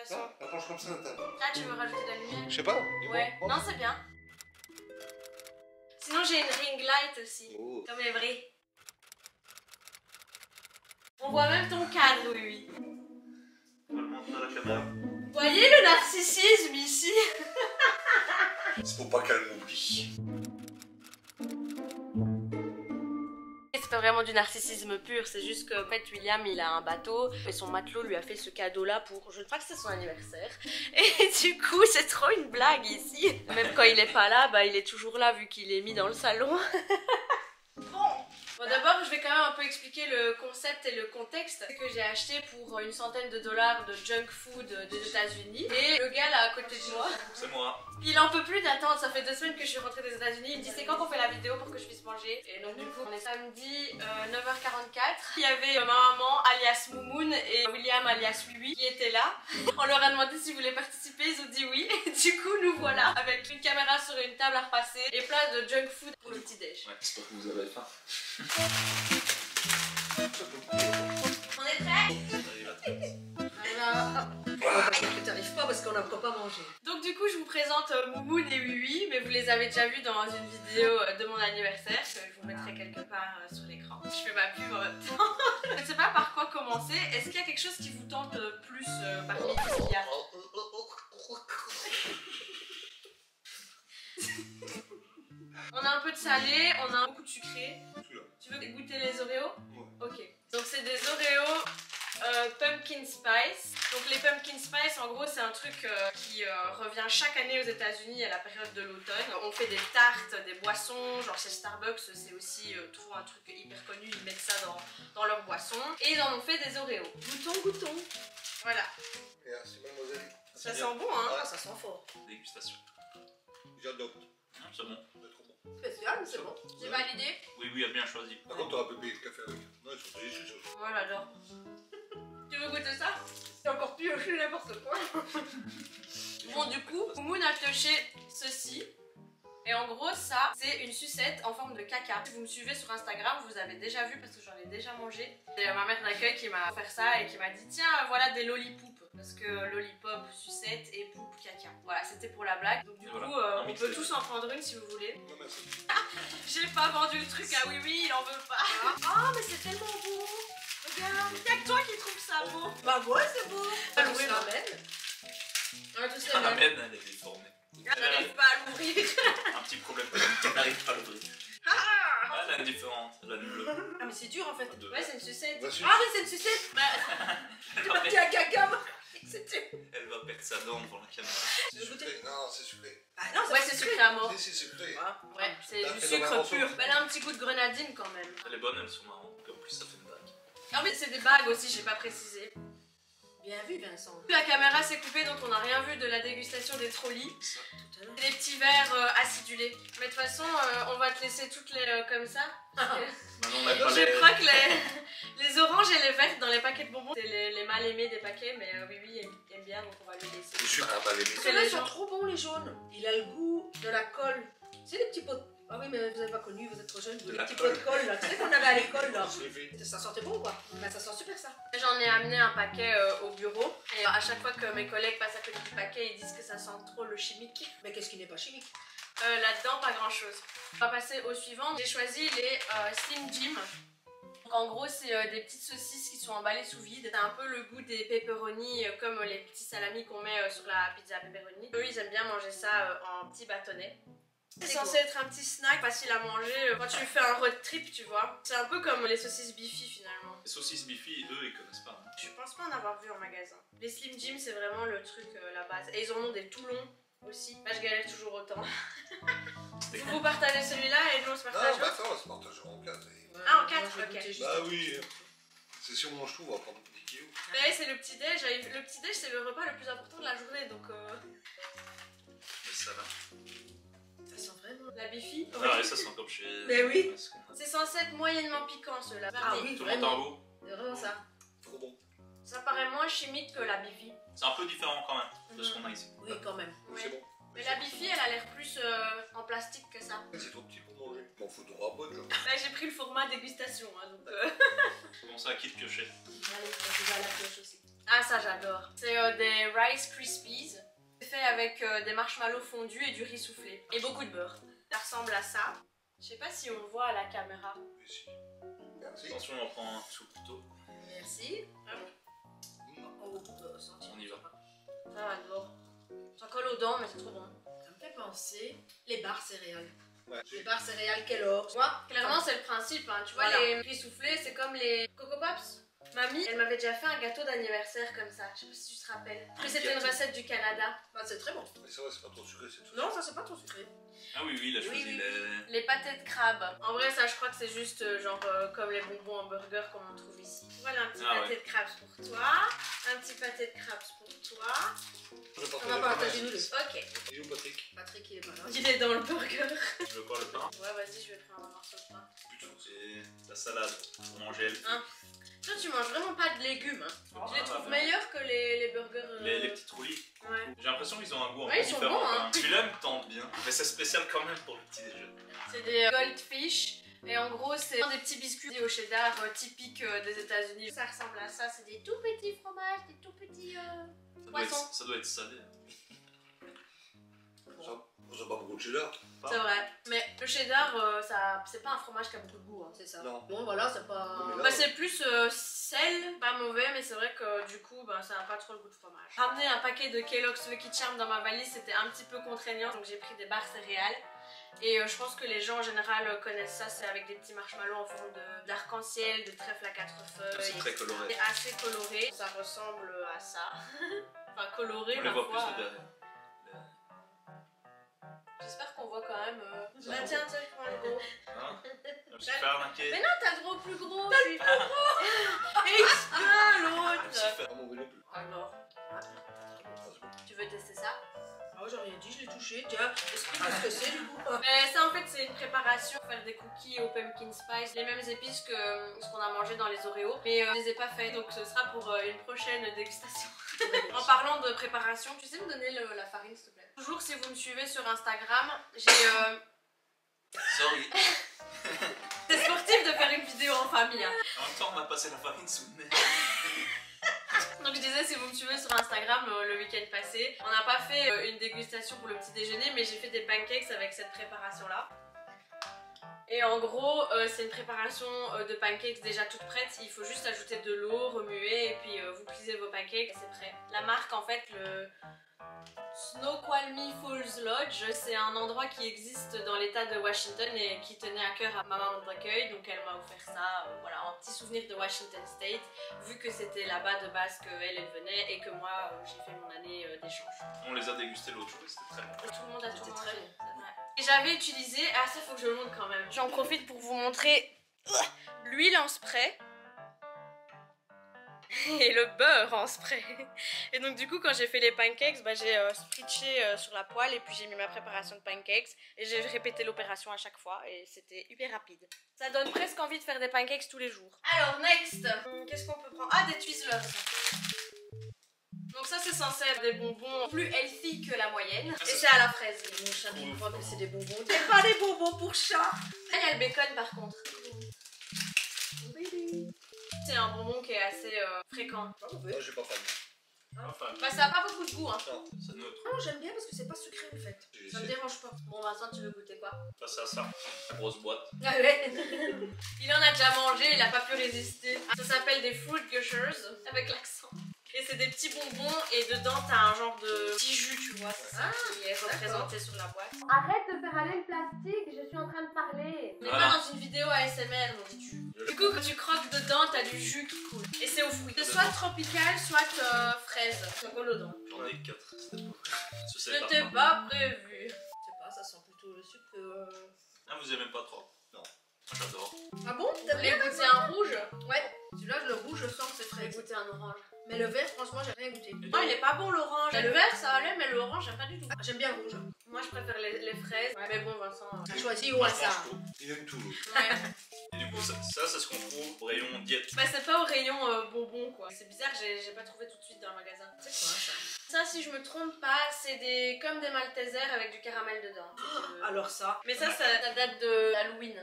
façon. Non, la planche comme ça, t'as. Ah, tu veux rajouter de la lumière? Je sais pas. Ouais. Non, c'est bien. Sinon, j'ai une ring light aussi. Oh. Comme est vrai. On voit même ton cadre, oui. On va le montrer à la caméra. Vous voyez le narcissisme ici? C'est pour pas qu'elle m'oublie. C'est pas vraiment du narcissisme pur, c'est juste que en fait William il a un bateau et son matelot lui a fait ce cadeau là pour, je crois que c'est son anniversaire, et du coup c'est trop une blague ici. Même quand il est pas là, bah il est toujours là vu qu'il est mis dans le salon. Bon d'abord je vais quand même un peu expliquer le concept et le contexte. C'est que j'ai acheté pour une centaine de dollars de junk food des États-Unis et le gars là à côté de moi, C'est moi. il en peut plus d'attendre, ça fait 2 semaines que je suis rentrée des États-Unis. Il me dit c'est quand qu'on fait la vidéo pour que je puisse manger. Et donc du coup on est samedi 9h44. Il y avait ma maman alias Moumoun et William alias Wiwi qui étaient là. On leur a demandé s'ils voulaient participer, ils ont dit oui. Et du coup nous voilà avec une caméra sur une table à repasser et plein de junk food pour le petit déj. Ouais, j'espère que vous avez faim. On est prêts? Que t'arrives pas parce qu'on n'a encore pas mangé. Donc du coup je vous présente Moumoun et Wiwi, mais vous les avez déjà vus dans une vidéo de mon anniversaire que je vous mettrai quelque part sur l'écran. Je fais ma pub en même temps. Je ne sais pas par quoi commencer. Est-ce qu'il y a quelque chose qui vous tente plus parmi tout ce qu'il y a? On a un peu de salé, on a beaucoup de sucré. Tu veux goûter les Oreos? Ouais. Ok. Donc c'est des Oreos pumpkin spice. Donc les pumpkin spice en gros c'est un truc qui revient chaque année aux États-Unis à la période de l'automne. On fait des tartes, des boissons, genre chez Starbucks c'est aussi toujours un truc hyper connu, ils mettent ça dans leurs boissons. Et ils en ont fait des Oreos. Goûtons, goûtons. Voilà. Merci mademoiselle. Ça sent bon hein. Ah, ça sent fort. Dégustation. J'adopte. C'est bon. C'est trop bon. Spécial, mais c'est bon. J'ai validé. Oui, oui, a bien choisi. Par contre, t'aurais pu payer le café avec. Non, ils sont déçus, ça. Moi j'adore. Tu veux goûter ça? C'est encore pioché n'importe quoi. Bon du coup, Moon a pioché ceci. Et en gros ça, c'est une sucette en forme de caca. Si vous me suivez sur Instagram, vous avez déjà vu parce que j'en ai déjà mangé. C'est ma mère d'accueil qui m'a offert ça et qui m'a dit tiens voilà des lollipops. Parce que lollipop, sucette et poupe caca. Voilà, c'était pour la blague. Donc du voilà, coup, on mix peut des tous en prendre une si vous voulez. Non, merci. J'ai pas vendu le truc à Oui, il en veut pas. Oh mais c'est tellement beau. Regarde, y'a que toi qui trouve ça beau. Bah ouais, c'est beau. Ah, On oui, se bah. l'amène. Ouais, tout La ça, mène, elle est déformée. j'arrive pas à l'ouvrir. Un petit problème, elle n'arrive pas à l'ouvrir. Ah, elle a une différente, elle a une bleue. Ah, mais c'est dur en fait. Deux. Ouais, c'est une sucette. Vas-y. Ah oui, c'est une sucette. Tu m'as dit à caca. C'était. Elle va perdre sa dent devant la caméra. C'est sucré. Non, c'est sucré. Ah non, Ouais, c'est sucré à mort. Si, c'est sucré. Ah, Ouais, c'est T'as du fait dans la sucre rançon. pur. Elle a un petit goût de grenadine quand même. Elle est bonne, elles sont marrantes. Et en plus, ça fait une bague. Ah oui, c'est des bagues aussi, j'ai pas précisé. bien vu, Vincent. La caméra s'est coupée donc on n'a rien vu de la dégustation des trolleys. Ça. Tout à l'heure. C'est des petits verres acidulés. Mais de toute façon, on va te laisser toutes les comme ça. Maintenant, on n'a pas Je les... crois que les oranges et les vertes dans les paquets de bonbons, c'est les mal aimés des paquets, mais oui, aime bien donc on va les laisser. Le sucre à mal aimé. Ceux-là, les ils sont gens- trop bons, les jaunes. Il a le goût de la colle. C'est des petits pots. Ah oui, mais vous n'avez pas connu, vous êtes trop jeune. De Les la petits pots de colle, là. Tu sais qu'on avait à l'école, là. Je l'ai fait. Ça sentait bon, quoi. Bah, ça sent super, ça. J'en ai amené un paquet au bureau et à chaque fois que mes collègues passent à côté du paquet, ils disent que ça sent trop le chimique. Mais qu'est-ce qui n'est pas chimique? Là-dedans, pas grand-chose. On va passer au suivant. J'ai choisi les Slim Jim. Donc, en gros, c'est des petites saucisses qui sont emballées sous vide. C'est un peu le goût des pepperoni, comme les petits salamis qu'on met sur la pizza pepperoni. Eux, ils aiment bien manger ça en petits bâtonnets. C'est censé être un petit snack facile à manger quand tu fais un road trip, tu vois. C'est un peu comme les saucisses Bifi finalement. Les saucisses Bifi, eux, ils connaissent pas. Hein. Je pense pas en avoir vu en magasin. Les Slim Jim, c'est vraiment le truc, la base. Et ils en ont des tout longs aussi. Là, je galère toujours autant. C'était Vous partagez celui-là et nous on se Non, partage bah l'autre. attends, on se partage en 4. Ah, en quatre, ok. Bah oui. C'est si on mange tout, on va prendre 10 kilos. Ouais, c'est le petit déj. Le petit déj, c'est le repas le plus important de la journée, donc Mais ça va. Ça sent vraiment. la Bifi. Ah ouais, ça sent comme chez... Mais oui. C'est censé être moyennement piquant ceux-là. Ah oui, Tout le monde en vraiment. haut. C'est vraiment ça. Trop bon. Ça paraît moins chimique que la Bifi. C'est un peu différent quand même de ce qu'on a ici. Oui, quand même. Ouais. C'est bon. Mais la Bifi, elle a l'air plus en plastique que ça. C'est trop petit pour manger. M'en fous de rabot, genre. Là, j'ai pris le format dégustation, hein, donc. Comment ça, qui te piocher? Allez, on va à la pioche aussi. Ah, ça j'adore. C'est des Rice Krispies. C'est fait avec des marshmallows fondus et du riz soufflé. Et beaucoup de beurre. Ça ressemble à ça. Je sais pas si on voit à la caméra. Merci. Attention, on en prend un sous le couteau. Merci. Oh, On y va. Ah, j'adore. Ça colle aux dents, mais c'est trop bon. Ça me fait penser les barres céréales. Ouais. Les barres céréales Kellogg's. Tu vois, Clairement, c'est le principe. Hein. Tu vois, Voilà. les riz soufflés, c'est comme les Coco Pops. Mamie, elle m'avait déjà fait un gâteau d'anniversaire comme ça. Je sais pas si tu te rappelles. Puis c'était une recette du Canada. Bah, c'est très bon. Mais ça va, c'est pas trop sucré, c'est tout. Non, ça c'est pas trop sucré. Ah oui, oui, il a choisi oui. les... Les pâtés de crabe. En vrai, ça, je crois que c'est juste genre comme les bonbons hamburgers comme on trouve ici. Voilà, un petit pâté de crabes pour toi. Un petit pâté de crabes pour toi. Je vais On va partager nous deux. Ok. Il est où, Patrick? Patrick, il est pas là. Il est dans le burger. Tu veux quoi, le pain? Ouais, vas-y, je vais prendre un morceau de pain. Plutôt, c'est la salade pour manger elle. Hein? Toi, tu manges vraiment pas de légumes. Hein. Je les trouve ouais. meilleurs que les burgers. Les petites roulis. Ouais. J'ai l'impression qu'ils ont un goût un Ouais, peu ils sont différent. bons, quand hein. même. Celui-là me tente bien, mais c'est spécial quand même pour le petit déjeuner. C'est des goldfish. Et en gros, c'est des petits biscuits au cheddar typiques des États-Unis. Ça ressemble à ça. C'est des tout petits fromages, des tout petits poissons. Ça doit être salé. Ça pas beaucoup de cheddar. C'est vrai. Mais le cheddar, ça, c'est pas un fromage qui a beaucoup de goût. Hein. C'est ça. Non. Bon, voilà, c'est pas. Non, mais là- Bah, c'est plus sel, pas mauvais, mais c'est vrai que du coup, bah, ça n'a pas trop le goût de fromage. Ramener un paquet de Kellogg's Lucky Charms dans ma valise, c'était un petit peu contraignant, donc j'ai pris des barres céréales. Et je pense que les gens en général connaissent ça, c'est avec des petits marshmallows en forme d'arc-en-ciel, de trèfle à 4 feuilles. C'est très coloré. C'est assez coloré, ça ressemble à ça. Enfin, coloré, On les ma voit foi. plus de derrière. J'espère qu'on voit quand même. Ça Bah, va. tiens, tiens, prends le gros. Hein? Je me suis fait arnaquer. Mais non, t'as le gros plus gros. T'as le plus gros. Et il se plaint, Je me l'autre. suis fait- Pas mauvais non plus. Alors, Ah, c'est bon. tu veux tester ça? Ah, j'ai rien dit, je l'ai touché. Tiens, explique ce que c'est du coup. Ça en fait c'est une préparation pour faire des cookies au pumpkin spice, les mêmes épices que ce qu'on a mangé dans les Oreos, mais je les ai pas fait, donc ce sera pour une prochaine dégustation. En parlant de préparation, tu sais me donner la farine s'il te plaît? Toujours si vous me suivez sur Instagram, j'ai Sorry. c'est sportif de faire une vidéo en famille. Hein. En même temps, on m'a passé la farine sous le nez. Donc je disais, si vous me suivez sur Instagram le week-end passé, on n'a pas fait une dégustation pour le petit déjeuner, mais j'ai fait des pancakes avec cette préparation là. Et en gros, c'est une préparation de pancakes déjà toute prête, il faut juste ajouter de l'eau, remuer, et puis vous cuisez vos pancakes et c'est prêt. La marque en fait, le Snoqualmie Falls Lodge, c'est un endroit qui existe dans l'état de Washington et qui tenait à cœur à ma maman d'accueil, donc elle m'a offert ça, voilà, en petit souvenir de Washington State, vu que c'était là-bas de base qu'elle venait et que moi j'ai fait mon année d'échange. On les a dégustés l'autre jour et c'était très bon. Tout le monde a tout C'était mangé, très bon. c'est vrai. Et j'avais utilisé, ah ça faut que je le montre quand même, j'en profite pour vous montrer l'huile en spray. Et le beurre en spray. Et donc du coup quand j'ai fait les pancakes, bah, j'ai switché sur la poêle et puis j'ai mis ma préparation de pancakes et j'ai répété l'opération à chaque fois et c'était hyper rapide. Ça donne presque envie de faire des pancakes tous les jours. Alors next, qu'est-ce qu'on peut prendre? Ah, des Twizzlers. Donc ça c'est censé être des bonbons plus healthy que la moyenne. Et c'est à la fraise. Mon chat qui croit que c'est des bonbons. C'est pas des bonbons pour chat. Il y a le bacon par contre. C'est un bonbon qui est assez fréquent. Pas Moi, mauvais. j'ai pas fan. Enfin, Bah ça a pas beaucoup de goût hein. Non, c'est neutre. Non, j'aime bien parce que c'est pas sucré en fait. j'ai Ça me essayé. dérange pas. Bon Vincent, tu veux goûter quoi? Passer à ça. La grosse boîte. Ah ouais. Il en a déjà mangé, il a pas pu résister. Ça s'appelle des Fruit Gushers avec l'accent. Et c'est des petits bonbons et dedans t'as un genre de petit jus, tu vois, c'est ça qui est représenté sur la boîte. Arrête de faire aller le plastique, je suis en train de parler. On n'est Voilà. pas dans une vidéo ASMR, non dis-tu. Du coup, quand tu croques dedans, t'as du jus qui coule. Et c'est aux fruits. C'est soit tropical, soit fraise. Ça colle aux dents. J'en ai 4. C'était pas prévu. Ce C'était c'est pas prévu. Je sais pas, ça sent plutôt le sucre. Ah, vous aimez pas trop? Non. Moi j'adore. Ah bon? Vous T'aimes voulez bien? goûter un rouge? Ouais. Celui-là, le rouge, je sens que c'est Vous voulez frais. goûter un orange? Mais le vert, franchement, j'ai rien goûté. Non, il est pas bon l'orange. Le vert ça allait, mais le orange j'aime pas du tout. Ah, j'aime bien le rouge. Moi je préfère les fraises. Ouais, mais bon, Vincent. J'ai choisi au Moi je hasard. mange tout. Il aime tout, l'autre. Ouais. Et du coup, ça c'est ce qu'on trouve au rayon diète. Bah, c'est pas au rayon bonbons quoi. C'est bizarre, j'ai pas trouvé tout de suite dans le magasin. C'est quoi ça? Ça, si je me trompe pas, c'est comme des Maltesers avec du caramel dedans. Alors ça. Mais ça date de Halloween.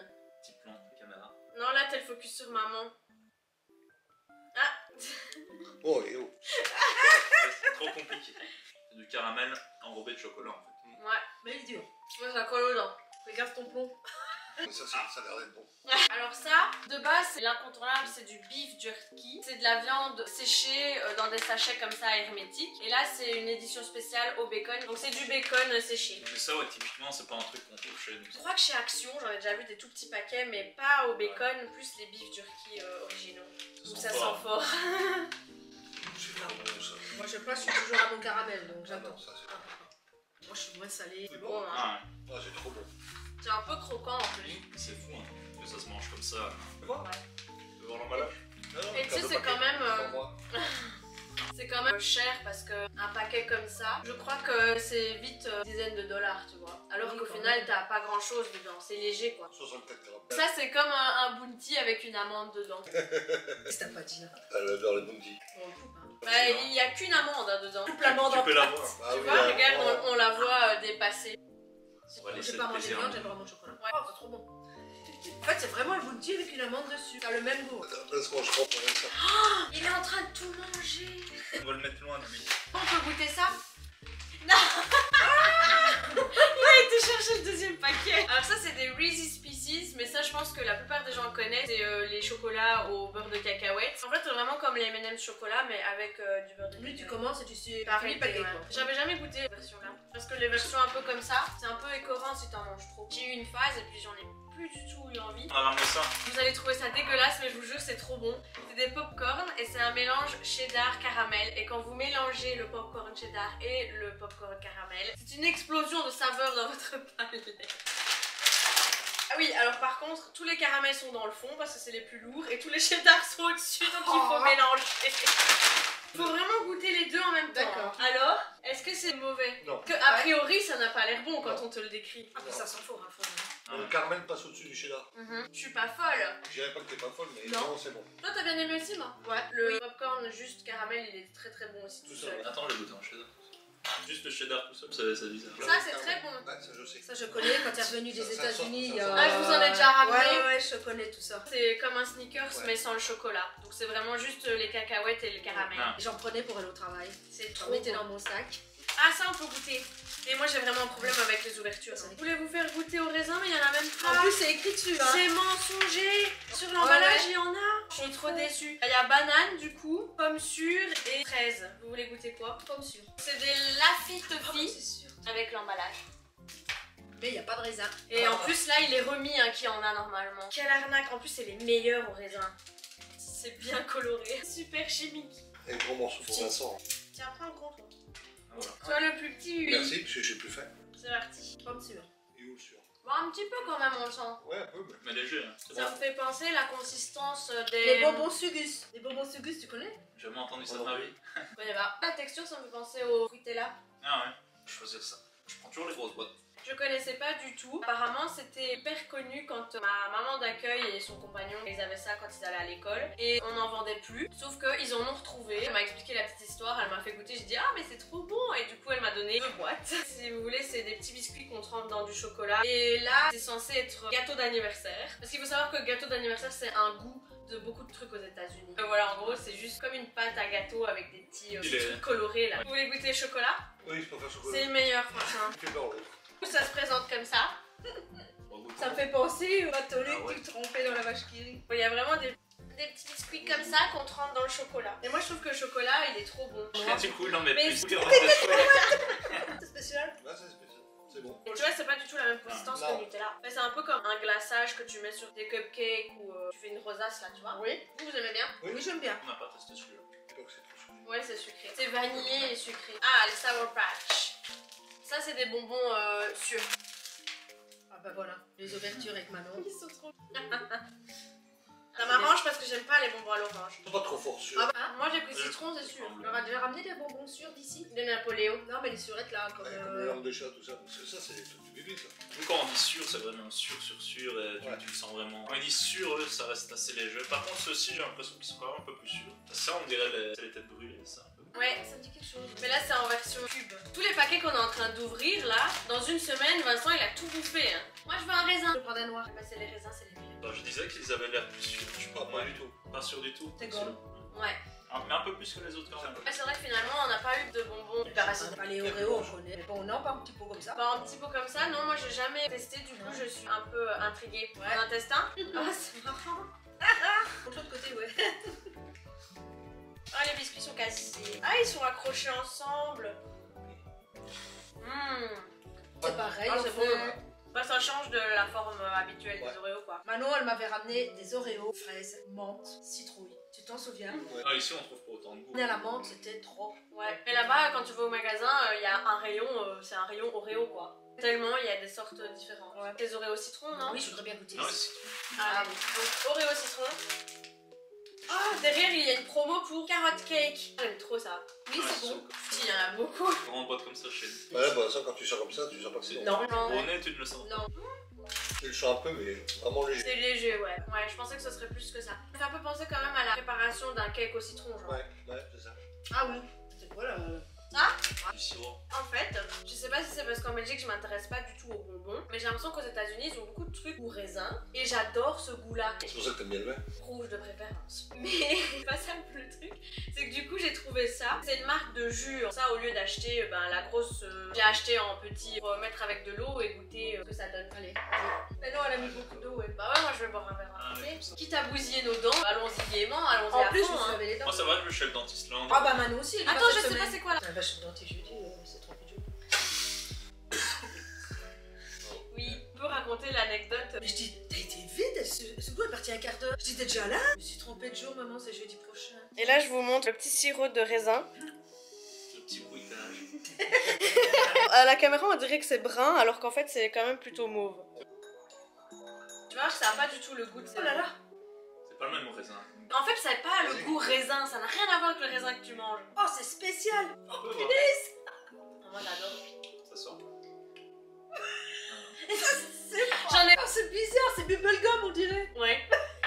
Petit plan de caméra. Non, là, t'es le focus sur maman. Ah Oh, et oh. C'est trop compliqué. C'est du caramel enrobé de chocolat en fait. Ouais, Mais il est dur. moi ça colle aux dents. Fais gaffe ton plomb. Mais ça, ça a l'air d'être bon. Alors ça, de base, c'est l'incontournable, c'est du beef jerky. C'est de la viande séchée dans des sachets comme ça hermétiques. Et là, c'est une édition spéciale au bacon. Donc c'est du bacon séché. Mais ça, ouais, typiquement, c'est pas un truc qu'on trouve chez nous. Je crois que chez Action, j'en ai déjà vu des tout petits paquets, mais pas au bacon, plus les beef jerky originaux. Donc ça sent fort. C'est trop bon ça. Moi je passe, je suis toujours à mon caramel, donc Ah j'attends. non, ça c'est Moi je suis moins salée. C'est Bon, bon. hein. Ah Ah, c'est trop bon. C'est un peu croquant en plus. ouais, c'est fou hein, que ça se mange comme ça. Tu vois Ouais. Devant l'emballage. Et tu sais, c'est quand même, c'est quand même cher parce que un paquet comme ça, je crois que c'est vite dizaines de dollars, tu vois. Alors Oui, qu'au quand final, même. t'as pas grand chose dedans, c'est léger quoi. 64 grammes. Ça, c'est comme un bounty avec une amande dedans. Qu'est-ce que t'as pas dit là? Elle adore les bounty. On le coupe, hein. Bah, il y a qu'une amande hein, dedans. Coupe l'amande Tu en peux la quatre. voir. Ah Tu oui, vois, là, regarde, voilà. on la voit dépasser. On va J'ai laisser pas le mangé de plaisir. viande, j'adore mon chocolat. Oh, c'est trop bon. En fait, c'est vraiment le bounty avec une amande dessus. Ça a le même goût. Attends, laisse-moi, je comprends rien ça. Il est en train de tout manger. On va le mettre loin de lui. On peut goûter ça? Non. Il a été chercher le deuxième paquet. Alors ça, c'est des Reese's Pieces, mais ça, je pense que la plupart des gens connaissent. C'est les chocolats au beurre de cacahuète. En fait, c'est vraiment comme les M&M's chocolat, mais avec du beurre de Lui, tu cacahuète. commences et tu sais. T'as Fini arrêté, paquet ouais. quoi. J'avais jamais goûté la version là. Parce que les versions un peu comme ça, c'est un peu écœurant si t'en manges trop. J'ai eu une phase et puis j'en ai plus du tout eu envie. On a ramené ça. Vous allez trouver ça dégueulasse, mais je vous jure, c'est trop bon. C'est des pop-corn et c'est un mélange cheddar caramel. Et quand vous mélangez le pop-corn cheddar et le pop-corn caramel, c'est une explosion de saveurs dans votre palais. Ah oui, alors par contre, tous les caramels sont dans le fond parce que c'est les plus lourds et tous les cheddars sont au-dessus, donc il faut mélanger. Il faut vraiment goûter les deux en même temps. D'accord. Alors, est-ce que c'est mauvais? Non. Que, a priori, ça n'a pas l'air bon quand on te le décrit. Après, ça sent fort, hein, fort. Ah Le ouais. caramel passe au-dessus du cheddar. Je suis pas folle. Je dirais pas que t'es pas folle, mais Non. non, c'est bon. Toi, t'as bien aimé aussi, moi? Ouais. Le popcorn juste caramel, il est très très bon aussi tout Tout ça, seul. ouais. Attends, je vais goûter un cheddar. Juste le cheddar tout seul, ça bizarre. Ça, c'est très bon. Ouais, ça je sais. Ça, je connais quand tu es revenu des Ça États-Unis. sort, ça sort. Ah, je vous en ai déjà ramené. Ouais, je connais tout ça. C'est comme un sneakers Ouais. mais sans le chocolat. Donc c'est vraiment juste les cacahuètes et le caramel. Ah. J'en prenais pour aller au travail. C'est Je trop mettais bon. dans mon sac. Ah, ça on peut goûter. Et moi j'ai vraiment un problème avec les ouvertures. Ça, Vous voulez vous faire goûter au raisin mais il y en a même En pas. plus, c'est écrit dessus. Hein. C'est mensonger. Sur l'emballage Ouais. il y en a. Je suis trop déçue. Il y a banane du coup, pomme sûre et fraise. Vous voulez goûter quoi? Comme sûr. C'est des Laffy C'est Toffee sûr. avec l'emballage. Mais il n'y a pas de raisin. Et en plus là il est remis hein, qui en a normalement. Quelle arnaque. En plus c'est les meilleurs au raisin. C'est bien coloré. Super chimique. Et gros morceau pour Vincent. Tiens, prends le compte. Voilà. Toi le plus petit, oui. Merci, parce que j'ai plus faim. C'est parti. Comme sûr. Et où sûr? Bon, un petit peu quand même, on le sent. Ouais, un peu, mais. Mais léger, hein. C'est Ça bon. me fait penser la consistance des... Les bonbons Sugus. Les bonbons Sugus, tu connais? J'ai jamais entendu ça de ma vie. Ouais, bah, la texture, ça me fait penser au Fruitella. Ah ouais, je vais choisir ça. Je prends toujours les grosses boîtes. Je connaissais pas du tout. Apparemment, c'était hyper connu quand ma maman d'accueil et son compagnon, ils avaient ça quand ils allaient à l'école. Et on n'en vendait plus. Sauf qu'ils en ont retrouvé. Elle m'a expliqué la petite histoire, elle m'a fait goûter. J'ai dit, ah, mais c'est trop bon. Et du coup, elle m'a donné 2 boîtes. Si vous voulez, c'est des petits biscuits qu'on trempe dans du chocolat. Et là, c'est censé être gâteau d'anniversaire. Parce qu'il faut savoir que gâteau d'anniversaire, c'est un goût de beaucoup de trucs aux États-Unis. Voilà, en gros, c'est juste comme une pâte à gâteau avec des petits trucs colorés là. Vous voulez goûter le chocolat? Oui, je préfère C'est chocolat. le meilleur, franchement. Tu fais peur, l'autre. Ça se présente comme ça. On va goûter. Ça me fait penser au bâtonnet Ah ouais. que tu trempais dans la vache qui rit. Il y a vraiment des petits biscuits comme ça qu'on trempe dans le chocolat. Et moi, je trouve que le chocolat, il est trop bon. Du coup, il en met Mais plus. c'est- Il en met plus. C'est spécial. Là, c'est spécial. C'est bon. Et tu vois, c'est pas du tout la même consistance que Non. le Nutella. Mais c'est un peu comme un glaçage que tu mets sur des cupcakes ou tu fais une rosace là, tu vois. Oui. Vous aimez bien? Oui. Oui, j'aime bien. On n'a pas testé celui-là. Je sais pas que c'est trop sucré. Ouais, c'est sucré. C'est vanillé et sucré. Ah, les Sour Patch. Ça, c'est des bonbons sûrs. Ah bah voilà, les ouvertures avec Manon. Ils sont trop. Ça m'arrange parce que j'aime pas les bonbons à l'orange. Ils sont pas trop forts, sûr. Ah bah, Moi, j'ai pris citron, c'est sûr. on aura déjà ramené des bonbons sûrs d'ici. Des Napoléo. Non, mais les surettes là, comme. Ouais, comme les langues de chat, tout ça. Parce que ça, c'est des trucs du bébé, ça. Nous, quand on dit sûr, c'est vraiment sûr, et Ouais. tu le sens vraiment. Quand ils disent sûr, eux, ça reste assez léger. Par contre, ceux-ci, j'ai l'impression qu'ils sont quand même un peu plus sûrs. Ça, on dirait les têtes brûlées, ça. Un peu. Ouais, ça me dit quelque chose. Mais là, c'est en version cube. Tous les paquets qu'on est en train d'ouvrir, là, dans une semaine, Vincent, il a tout bouffé. Hein. Moi, je veux un raisin. Je prends des noirs. Bah, c'est les raisins, c'est les meilleurs. Alors, je disais qu'ils avaient l'air plus sûrs. Je suis Pas pas du tout. Pas sûr du tout. C'est Sûr. gomme. Ouais. Mais un peu plus que les autres quand même. Ouais, c'est vrai que finalement on n'a pas eu de bonbons hyper acides. Pas les Oreos, on connaît. Mais bon, non, pas un petit peu comme ça. Bah, un petit peu comme ça, non, moi j'ai jamais testé, du coup je suis un peu intriguée. Ouais. On en teste un? Ah, c'est marrant. De l'autre côté, ouais. Ah, les biscuits sont cassés. Ah, ils sont accrochés ensemble. C'est pareil, Ah, en c'est fait. bon. Bah, ça change de la forme habituelle des Oreos, quoi. Manon, elle m'avait ramené des Oreos, fraises, menthe, citrouille. Tu t'en souviens? Ah, ici on trouve pas autant de goût. On est à la menthe, c'était trop. Ouais. Mais là-bas, quand tu vas au magasin, il y a un rayon, c'est un rayon Oreo, quoi. Tellement il y a des sortes différentes. Ouais. Les Oreos citron, non? Oui, je voudrais bien goûter. Ah ouais, ici. c'est Ah, oui. Donc, Oreo citron. Ah, derrière, il y a une promo pour carrot cake. J'aime trop ça. Oui, c'est bon. Si, il y en a beaucoup. grande boîte comme ça chez nous. Ouais, bah ça, quand tu sors comme ça, tu sens pas que c'est bon. Non, non. Au nez, tu ne le sens. Non. Tu le sens un peu, mais vraiment léger. C'est léger, ouais. Ouais, je pensais que ce serait plus que ça. Ça fait un peu penser quand même à la préparation d'un cake au citron, genre. Ouais, c'est ça. Ah oui. C'est quoi là? Du sirop. En fait, je sais pas si c'est parce qu'en Belgique je m'intéresse pas du tout aux bonbons, mais j'ai l'impression qu'aux États-Unis ils ont beaucoup de trucs au raisin et j'adore ce goût-là. C'est pour ça que t'aimes bien le vin. Rouge de préférence. Mais c'est pas ça le truc, c'est que du coup j'ai trouvé ça. C'est une marque de jus. Ça, au lieu d'acheter la grosse, j'ai acheté en petit pour mettre avec de l'eau et goûter ce que ça donne. Allez. Mais non, elle a mis beaucoup d'eau, ouais. Bah ouais, moi je vais boire un verre. Ah, ok. ouais, comme ça. Quitte à bousiller nos dents, allons-y gaiement, allons-y En à plus, je fond. me suis hein. lavé les dents. Moi ça va, je vais chez le dentiste là. Ah bah Manon aussi, elle y va Attends, je cette sais pas semaine. c'est quoi là. Ah bah, je suis dentiste jeudi, c'est trop plus dur. Oui, on peut raconter l'anecdote. Mais je dis, t'as été vite, ce goût est parti un quart d'heure. Je dis, t'es déjà là? Je me suis trompée de jour, maman, c'est jeudi prochain. Et là je vous montre le petit sirop de raisin. Le petit bruitage. À la caméra on dirait que c'est brun alors qu'en fait c'est quand même plutôt mauve. Tu vois, ça n'a pas du tout le goût de Oh là là. C'est pas le même raisin. En fait ça n'a pas le goût raisin, ça n'a rien à voir avec le raisin que tu manges. Oh, c'est spécial. Un peu, Moi j'adore. ça sort. J'en ai... Oh, c'est bizarre, c'est bubblegum, on dirait. Ouais.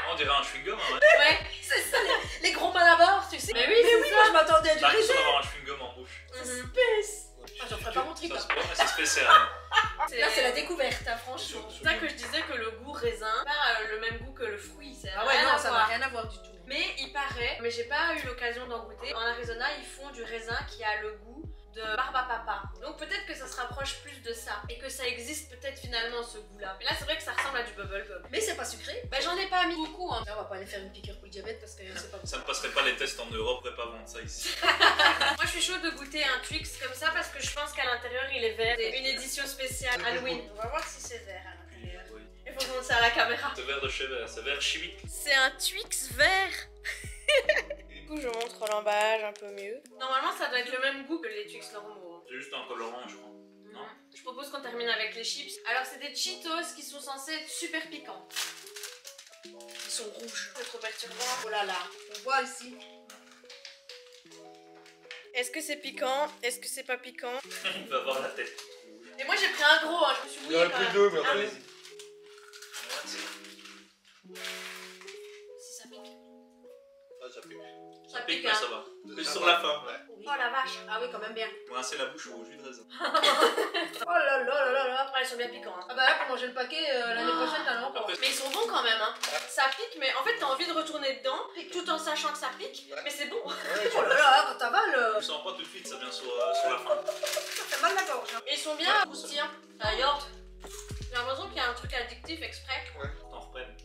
On dirait un chewing-gum, hein. Ouais. C'est ça, les gros malabars, tu sais. Mais oui, Mais c'est oui, ça. moi je m'attendais à du T'as l'impression raisin. d'avoir un chewing-gum en bouche. Mhm. Space. Ah, j'en ferai pas mon trip. Ça, Hein. c'est pas, mais c'est spécial. Là, c'est la découverte, hein, franchement. C'est ça que je disais que le goût raisin, pas le même goût que le fruit. Ça Ah n'a ouais, rien non, à ça n'a voir. rien à voir du tout. Mais il paraît, mais j'ai pas eu l'occasion d'en goûter. En Arizona, ils font du raisin qui a le goût de barbe à papa. Donc peut-être que ça se rapproche plus de ça. Et que ça existe peut-être finalement ce goût-là. Mais là, c'est vrai que ça ressemble à du bubblegum. Mais c'est pas sucré. Bah j'en ai pas mis beaucoup. Hein. Là, on va pas aller faire une piqûre pour le diabète parce que c'est pas bon. Ça ne passerait pas les tests en Europe, on pourrait pas vendre ça ici. Moi, je suis chaude de goûter un Twix comme ça parce que je pense qu'à l'intérieur, il est vert. C'est une édition spéciale Halloween. On va voir si c'est vert à l'intérieur. Oui. Il faut montrer ça à la caméra. C'est vert de chez vert, c'est vert chimique. C'est un Twix vert. Du coup, je montre l'emballage un peu mieux. Normalement, ça doit être le même goût que les Twix normaux. C'est juste un colorant, je crois. Non. Je propose qu'on termine avec les chips. Alors, c'est des Cheetos qui sont censés être super piquants. Ils sont rouges. C'est trop perturbant. Oh là là. On voit ici. Est-ce que c'est piquant? Est-ce que c'est pas piquant? Il va avoir la tête rouge. Et moi, j'ai pris un gros, hein. Je me suis Il y en mouillée a quand pris même. deux, mais Ah, après. si ça pique. Ah, ça pique. Ça Pique, pique, mais hein. ça va. Plus Ça sur va. la fin. Ouais. Oui. Oh la vache. Ah oui, quand même bien. Moi, c'est la bouche au jus de raisin. Oh là là là là là. Après, ils sont bien piquants. Hein. Ah bah là, pour manger le paquet, l'année prochaine, t'en as encore. Après, Mais ils sont bons quand même, hein. Ça pique, mais en fait, t'as envie de retourner dedans tout en sachant que ça pique. Ouais. Mais c'est bon. Ouais, Oh là là, quand t'avales, tu sens pas tout de suite, ça vient sur la fin. ça fait mal la gorge. Hein. Et ils sont bien croustillants. La yaourt. J'ai l'impression qu'il y a un truc addictif exprès. T'en reprennes.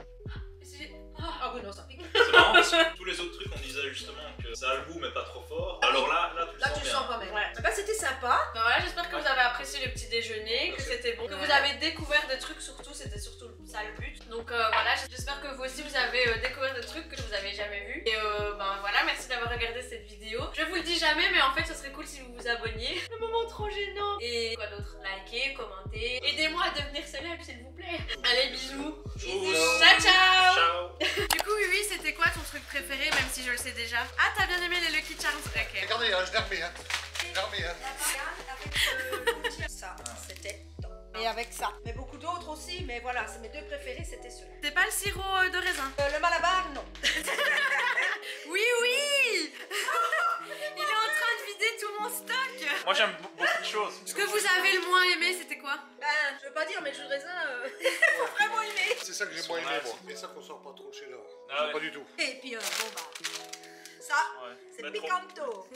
Et c'est- Ah oui, non, ça pique. C'est marrant parce que tous les autres trucs, on disait justement que ça a le goût, mais pas trop fort. Alors là tu le Là, sens tu le bien. sens quand même. Ouais. Ah bah, c'était sympa. Ben voilà, j'espère que vous avez apprécié le petit déjeuner, que Merci. c'était bon, que Ouais. vous avez découvert des trucs surtout, c'était surtout ça le but. Donc voilà, j'espère que vous aussi vous avez découvert des trucs que vous avez jamais vus. Et ben voilà, merci d'avoir regardé cette vidéo. Je vous le dis jamais, mais en fait ce serait cool si vous vous abonniez. Un moment trop gênant. Et quoi d'autre? Likez, commentez, aidez-moi à devenir célèbre s'il vous plaît. Allez, bisous. Bisous. Ciao ciao. Ciao. Du coup oui, c'était quoi ton truc préféré, même si je le sais déjà? Ah, t'as bien aimé les Lucky Charms? Ok. Regardez, hein, je l'ai remis, hein. Je l'ai remis, hein. Ça, c'était top. Et avec ça. Mais beaucoup d'autres aussi, mais voilà, c'est mes deux préférés, c'était ceux-là. C'est pas le sirop de raisin? Le malabar, non. Oui, oui. Il est en train de vider tout mon stock. Moi, j'aime beaucoup de choses. Ce que vous avez le moins aimé, c'était quoi? Ben, je veux pas dire, mais le jus de raisin, faut vraiment aimer. C'est ça que j'ai moins aimé, moi. Et ça qu'on sort pas trop de chez là. Ah ouais. Pas du tout. Et puis, bon bah, Ça, Ouais. c'est Pas trop. picanto.